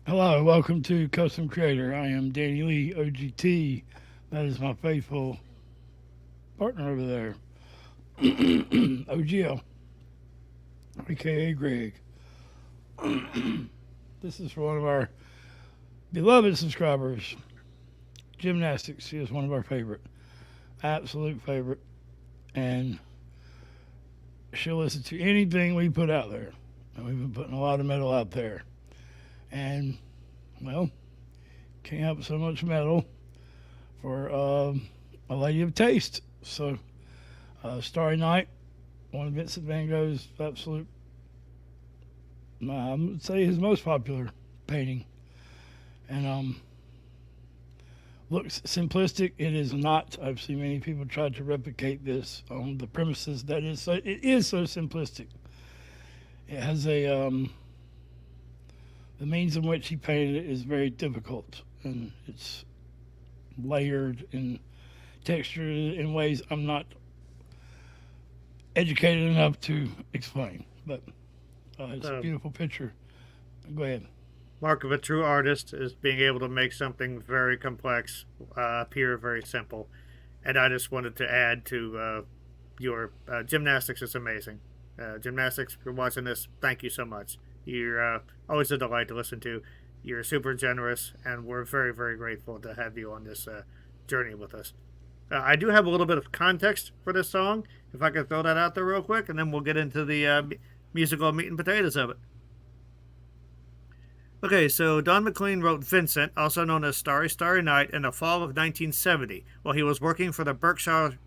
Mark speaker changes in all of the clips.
Speaker 1: Hello, welcome to Custom Creator. I am Danny Lee, OGT. That is my faithful partner over there, OGL, aka Greg. This is for one of our beloved subscribers, Gymnastics. She is one of our favorite, absolute favorite, and she'll listen to anything we put out there. And we've been putting a lot of metal out there. And, well, can't have so much metal for a lady of taste. So, Starry Night, one of Vincent Van Gogh's absolute, I would say his most popular painting. And looks simplistic. It is not. I've seen many people try to replicate this on the premises that it is so simplistic. It has the means in which he painted it is very difficult, and it's layered and textured in ways I'm not educated enough to explain. But it's a beautiful picture. Go ahead.
Speaker 2: Mark of a true artist is being able to make something very complex appear very simple. And I just wanted to add to your gymnastics is amazing. Gymnastics, if you're watching this, thank you so much. You're always a delight to listen to. You're super generous, and we're very, very grateful to have you on this journey with us. I do have a little bit of context for this song, if I could throw that out there real quick, and then we'll get into the musical meat and potatoes of it. Okay, so Don McLean wrote Vincent, also known as Starry Starry Night, in the fall of 1970 while he was working for the Berkshire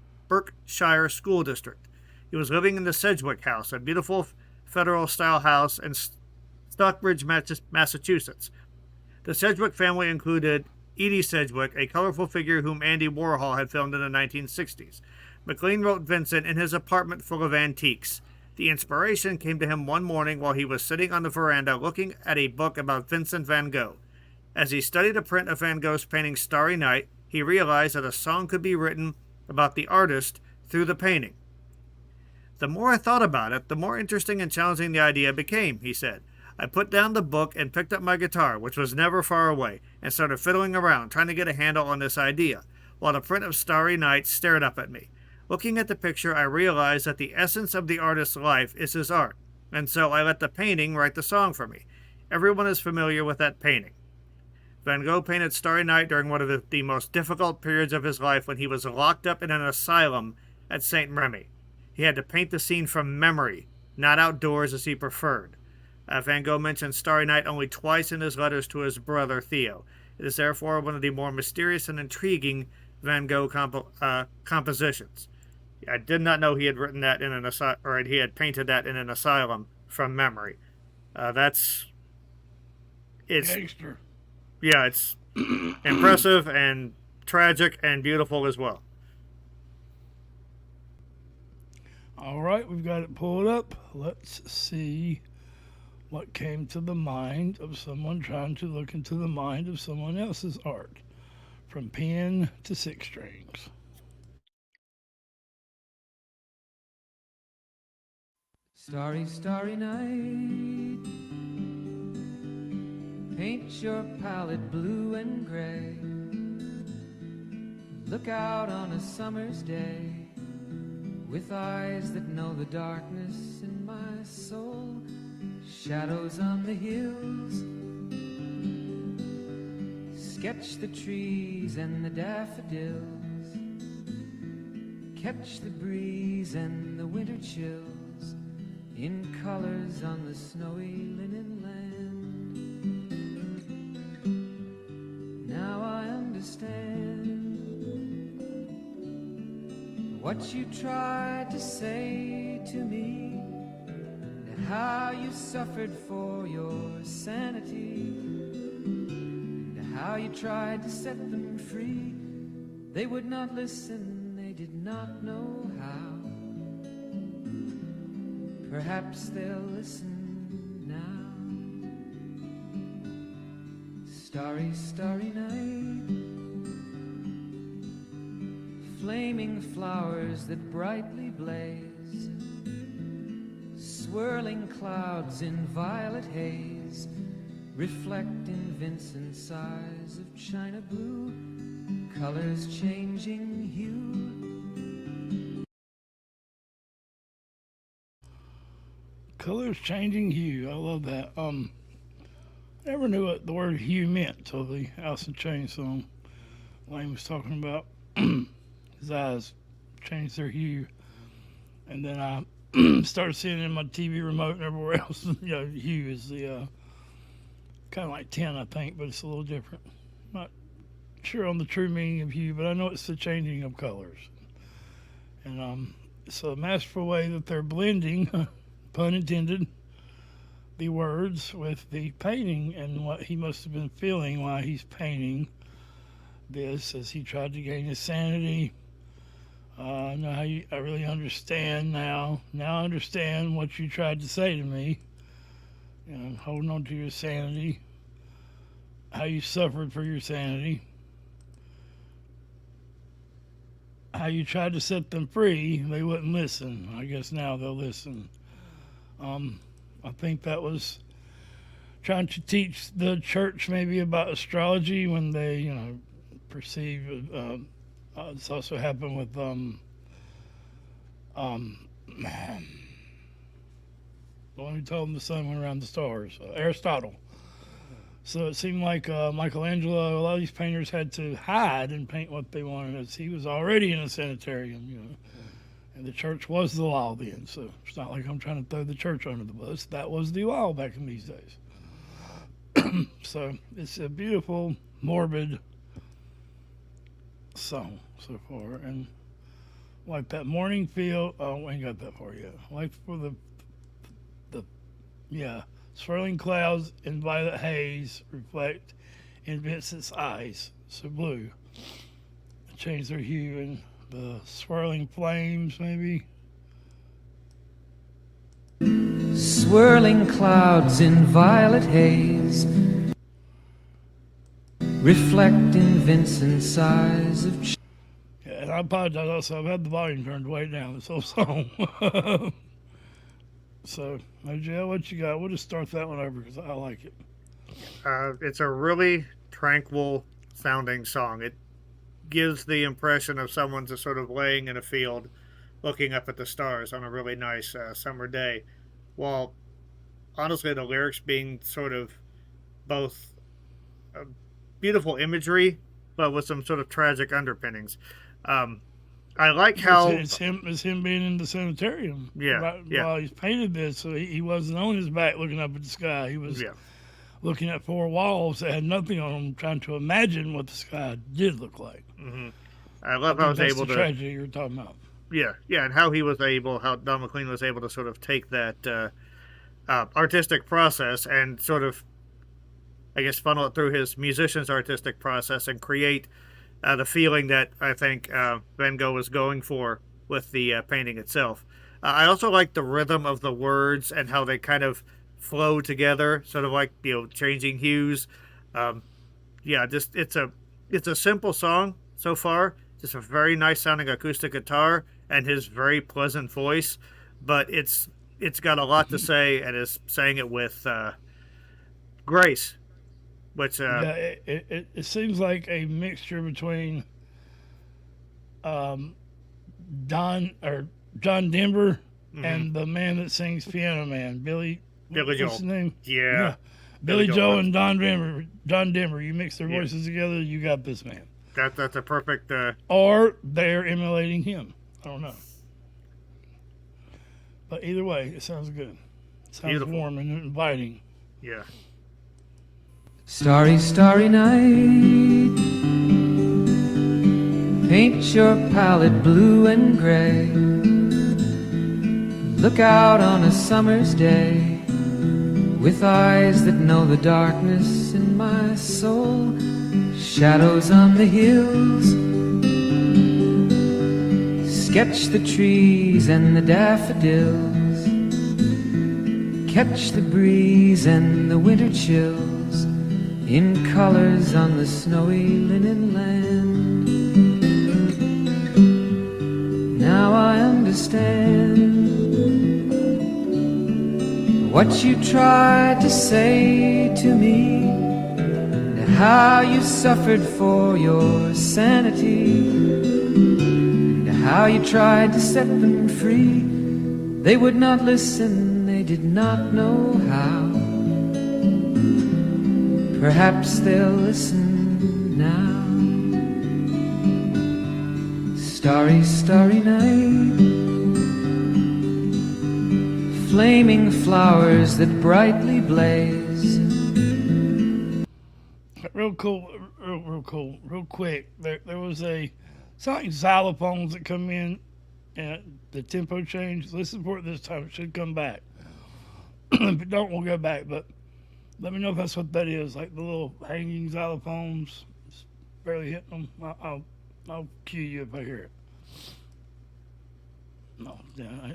Speaker 2: School District. He was living in the Sedgwick House, a beautiful federal-style house in Stockbridge, Massachusetts. The Sedgwick family included Edie Sedgwick, a colorful figure whom Andy Warhol had filmed in the 1960s. McLean wrote Vincent in his apartment full of antiques. The inspiration came to him one morning while he was sitting on the veranda looking at a book about Vincent van Gogh. As he studied a print of Van Gogh's painting Starry Night, he realized that a song could be written about the artist through the painting. The more I thought about it, the more interesting and challenging the idea became, he said. I put down the book and picked up my guitar, which was never far away, and started fiddling around, trying to get a handle on this idea, while the print of Starry Night stared up at me. Looking at the picture, I realized that the essence of the artist's life is his art, and so I let the painting write the song for me. Everyone is familiar with that painting. Van Gogh painted Starry Night during one of the most difficult periods of his life when he was locked up in an asylum at St. Remy. He had to paint the scene from memory, not outdoors as he preferred. Van Gogh mentioned Starry Night only twice in his letters to his brother Theo. It is therefore one of the more mysterious and intriguing Van Gogh compositions. I did not know he had written that in he had painted that in an asylum from memory. It's
Speaker 1: Gangster.
Speaker 2: Yeah, it's impressive and tragic and beautiful as well.
Speaker 1: All right, we've got it pulled up. Let's see what came to the mind of someone trying to look into the mind of someone else's art, from pen to six strings.
Speaker 3: Starry, starry night, paint your palette blue and gray. Look out on a summer's day with eyes that know the darkness in my soul. Shadows on the hills, sketch the trees and the daffodils, catch the breeze and the winter chills in colors on the snowy linen land. Now I understand what you tried to say to me, and how you suffered for your sanity, and how you tried to set them free. They would not listen, they did not know how. Perhaps they'll listen now. Starry, starry night, flaming flowers that brightly blaze, swirling clouds in violet haze, reflect in Vincent's eyes of china blue, colors changing hue.
Speaker 1: Colors changing hue. I love that. Never knew what the word hue meant till the Alice in Chains song. Lane was talking about his eyes changed their hue, and then I started seeing it in my TV remote and everywhere else. Hue is the kind of like 10, I think, but it's a little different. Not sure on the true meaning of hue, but I know it's the changing of colors. And it's a masterful way that they're blending, pun intended, the words with the painting and what he must have been feeling while he's painting this as he tried to gain his sanity. I really understand now. Now I understand what you tried to say to me. Holding on to your sanity. How you suffered for your sanity. How you tried to set them free. They wouldn't listen. I guess now they'll listen. I think that was trying to teach the church maybe about astrology when they, perceive. It's also happened with the one who told them the sun went around the stars, Aristotle. So it seemed like Michelangelo, a lot of these painters had to hide and paint what they wanted, as he was already in a sanitarium, and the church was the law then. So it's not like I'm trying to throw the church under the bus. That was the law back in these days. So it's a beautiful, morbid song so far, and like that morning feel. Oh, we ain't got that far yet. Like for the swirling clouds in violet haze reflect in Vincent's eyes, so blue, change their hue, and the swirling flames maybe.
Speaker 3: Swirling clouds in violet haze reflect in Vincent's eyes of
Speaker 1: And I apologize also, I've had the volume turned way down this whole song. So, Joe, what you got? We'll just start that one over because I like it.
Speaker 2: It's a really tranquil sounding song. It gives the impression of someone just sort of laying in a field looking up at the stars on a really nice summer day. While, honestly, the lyrics being sort of both beautiful imagery, but with some sort of tragic underpinnings. I like how
Speaker 1: it's him being in the sanitarium. While he's painted this, so he wasn't on his back looking up at the sky. He was looking at four walls that had nothing on them, trying to imagine what the sky did look like.
Speaker 2: Mm-hmm. I love how I was able to
Speaker 1: tragedy you're talking about.
Speaker 2: Yeah, and how Don McLean was able to sort of take that artistic process and sort of, I guess, funnel it through his musician's artistic process and create the feeling that I think Van Gogh was going for with the painting itself. I also like the rhythm of the words and how they kind of flow together, sort of like changing hues. It's a simple song so far. Just a very nice sounding acoustic guitar and his very pleasant voice, but it's got a lot to say and is saying it with grace. Which
Speaker 1: it seems like a mixture between John Denver and the man that sings Piano Man, Billy Joel. What's his name?
Speaker 2: Yeah.
Speaker 1: Billy Joel and John Denver. You mix their voices together, you got this man.
Speaker 2: That's a perfect.
Speaker 1: Or they're emulating him. I don't know. But either way, it sounds good. It sounds beautiful. Warm and inviting.
Speaker 2: Yeah.
Speaker 3: Starry, starry night, paint your palette blue and gray. Look out on a summer's day with eyes that know the darkness in my soul. Shadows on the hills, sketch the trees and the daffodils, catch the breeze and the winter chills in colors on the snowy linen land. Now I understand what you tried to say to me, how you suffered for your sanity, and how you tried to set them free. They would not listen, they did not know how. Perhaps they'll listen now. Starry, starry night, flaming flowers that brightly blaze.
Speaker 1: Real cool, real cool, real quick. There was something xylophones that come in, and the tempo change. Listen for it this time. It should come back. If it don't, we'll go back. But let me know if that's what that is. Like the little hanging xylophones, just barely hitting them. I'll cue you if I hear it. No, yeah.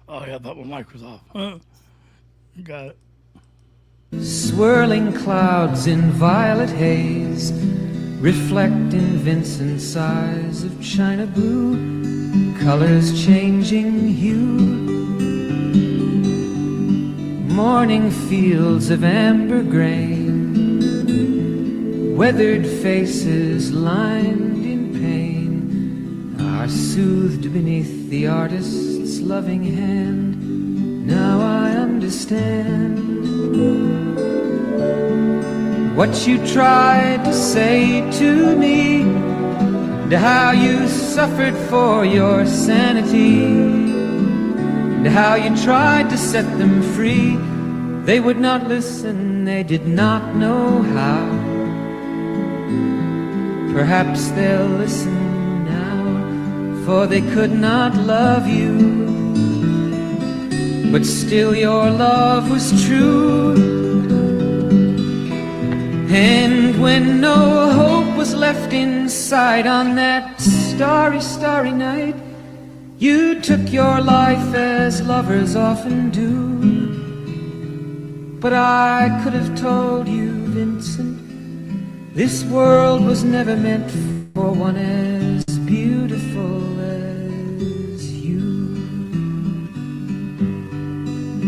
Speaker 1: Oh yeah, that one mic was off. Got it.
Speaker 3: Swirling clouds in violet haze reflect in Vincent's eyes of china blue, colors changing hue. Morning fields of amber grain, weathered faces lined in pain, are soothed beneath the artist's loving hand. Now I understand what you tried to say to me, and how you suffered for your sanity, and how you tried to set them free. They would not listen, they did not know how. Perhaps they'll listen now, for they could not love you, but still your love was true. And when no hope was left inside on that starry, starry night, you took your life as lovers often do. But I could have told you, Vincent, this world was never meant for one as beautiful as you.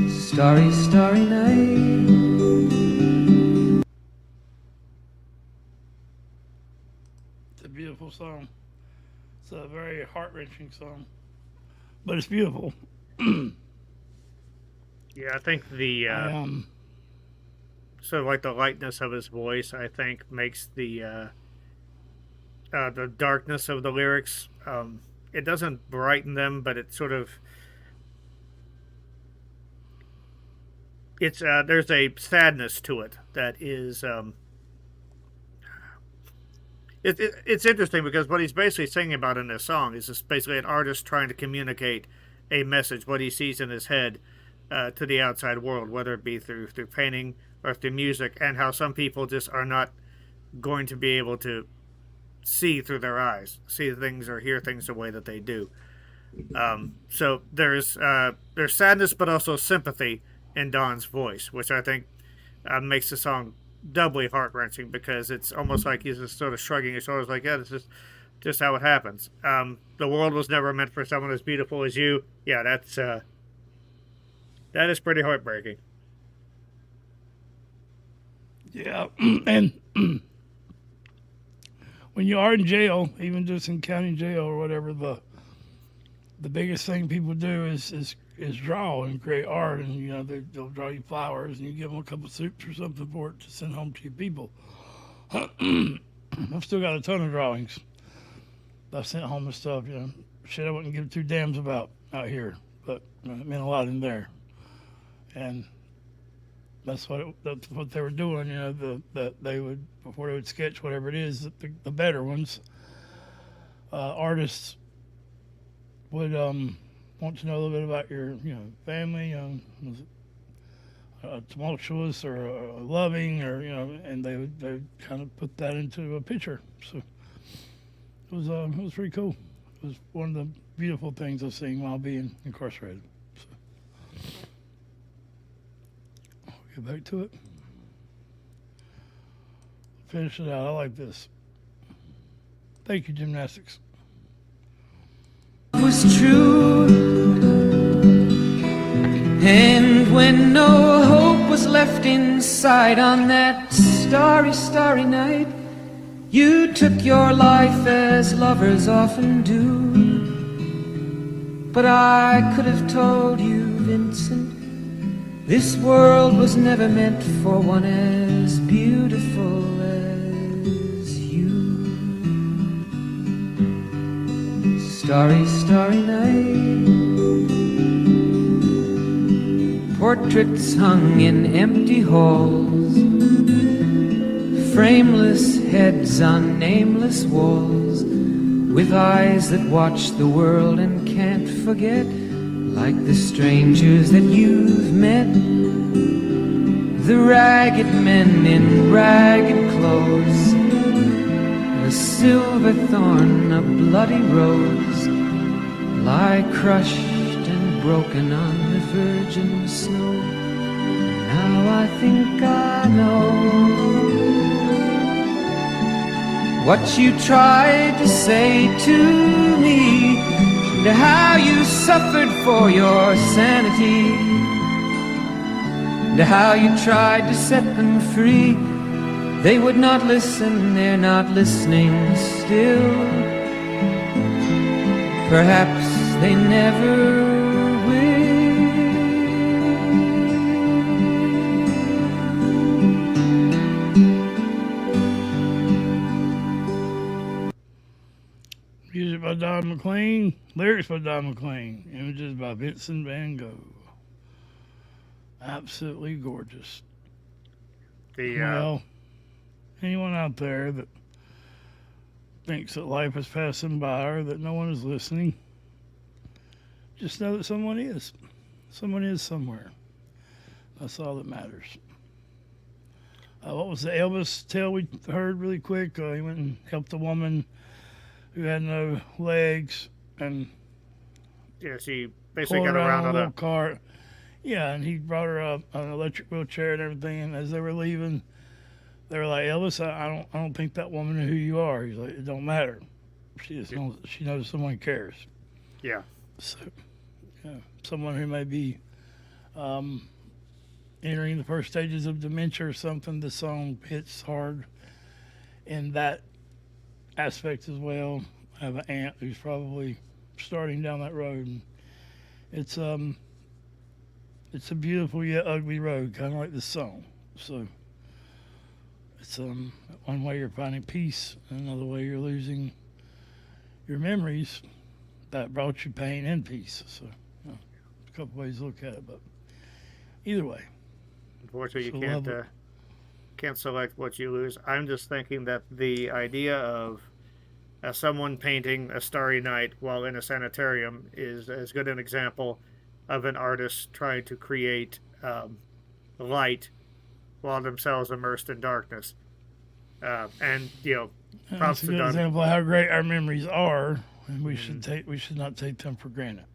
Speaker 3: Starry, starry night.
Speaker 1: Beautiful song. It's a very heart-wrenching song, but it's beautiful.
Speaker 2: Yeah, I think the sort of like the lightness of his voice, I think, makes the darkness of the lyrics. It doesn't brighten them, but it sort of there's a sadness to it that is. It's interesting because what he's basically singing about in this song is just basically an artist trying to communicate a message, what he sees in his head, to the outside world, whether it be through painting or through music, and how some people just are not going to be able to see through their eyes, see things or hear things the way that they do. So there's sadness, but also sympathy in Don's voice, which I think makes the song doubly heart-wrenching, because it's almost like he's just sort of shrugging his shoulders like, yeah, this is just how it happens. The world was never meant for someone as beautiful as you. Yeah, that is pretty heartbreaking.
Speaker 1: Yeah, and when you are in jail, even just in county jail or whatever, the biggest thing people do is draw and create art, and they'll draw you flowers, and you give them a couple soups or something for it to send home to your people. I've still got a ton of drawings I've sent home and stuff. Shit I wouldn't give two damns about out here, but it meant a lot in there, and that's what they were doing. That they would, before they would sketch whatever it is, the better ones, artists would want to know a little bit about your family. Was it tumultuous or loving, or and they would kind of put that into a picture. So it was pretty cool. It was one of the beautiful things I've seen while being incarcerated. So I'll get back to it. Finish it out. I like this. Thank you, Gymnastics.
Speaker 3: Was true, and when no hope was left inside on that starry, starry night. You took your life as lovers often do. But I could have told you, Vincent, this world was never meant for one as beautiful as you. Starry, starry night. Portraits hung in empty halls, frameless heads on nameless walls, with eyes that watch the world and can't forget, like the strangers that you've met. The ragged men in ragged clothes, a silver thorn, a bloody rose, lie crushed and broken on the virgin snow. Now I think I know what you tried to say to me, and how you suffered for your sanity, and how you tried to set them free. They would not listen, they're not listening still. Perhaps they never will.
Speaker 1: Music by Don McLean, lyrics by Don McLean, images by Vincent Van Gogh. Absolutely gorgeous. Well, anyone out there that thinks that life is passing by or that no one is listening, just know that someone is. Someone is somewhere. That's all that matters. What was the Elvis tale we heard really quick? He went and helped a woman who had no legs and
Speaker 2: Yeah, she basically
Speaker 1: pulled
Speaker 2: got
Speaker 1: her out
Speaker 2: around
Speaker 1: on a
Speaker 2: on
Speaker 1: little
Speaker 2: a.
Speaker 1: cart. Yeah, and he brought her up on an electric wheelchair and everything. And as they were leaving, they were like, "Elvis, I don't think that woman knew who you are." He's like, "It don't matter. She just knows, she knows someone cares."
Speaker 2: Yeah.
Speaker 1: So, yeah, someone who may be entering the first stages of dementia or something, the song hits hard in that aspect as well. I have an aunt who's probably starting down that road. And it's a beautiful yet ugly road, kind of like this song. So it's one way you're finding peace, and another way you're losing your memories that brought you pain and peace. So a couple ways to look at it, but either way.
Speaker 2: Unfortunately,
Speaker 1: So
Speaker 2: you can't select what you lose. I'm just thinking that the idea of someone painting a starry night while in a sanitarium is as good an example of an artist trying to create light while themselves immersed in darkness. And props
Speaker 1: That's a
Speaker 2: to
Speaker 1: good
Speaker 2: Don.
Speaker 1: example of how great our memories are, and we
Speaker 2: Mm-hmm.
Speaker 1: should not take them for granted.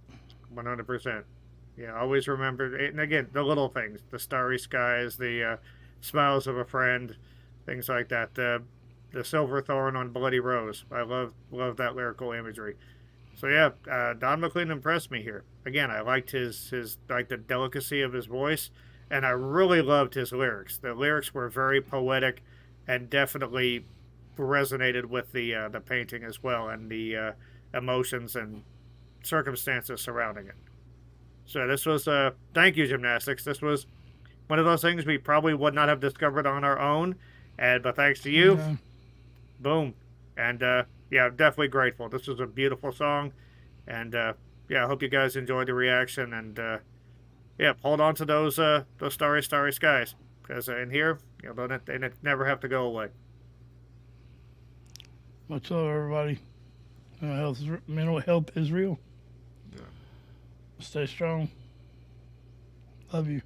Speaker 2: 100%. Yeah, always remember, and again, the little things, the starry skies, the smiles of a friend, things like that. The silver thorn on bloody rose. I love that lyrical imagery. So yeah, Don McLean impressed me here. Again, I liked his like the delicacy of his voice, and I really loved his lyrics. The lyrics were very poetic, and definitely resonated with the painting as well, and the emotions and circumstances surrounding it. So this was thank you, Gymnastics. This was one of those things we probably would not have discovered on our own, and but thanks to you,
Speaker 1: Yeah.
Speaker 2: boom. And yeah, I'm definitely grateful. This was a beautiful song, and yeah, I hope you guys enjoyed the reaction. And yeah, hold on to those starry, starry skies, because in here, they never have to go away.
Speaker 1: Much love, everybody. Mental health is real.
Speaker 2: Yeah.
Speaker 1: Stay strong. Love you.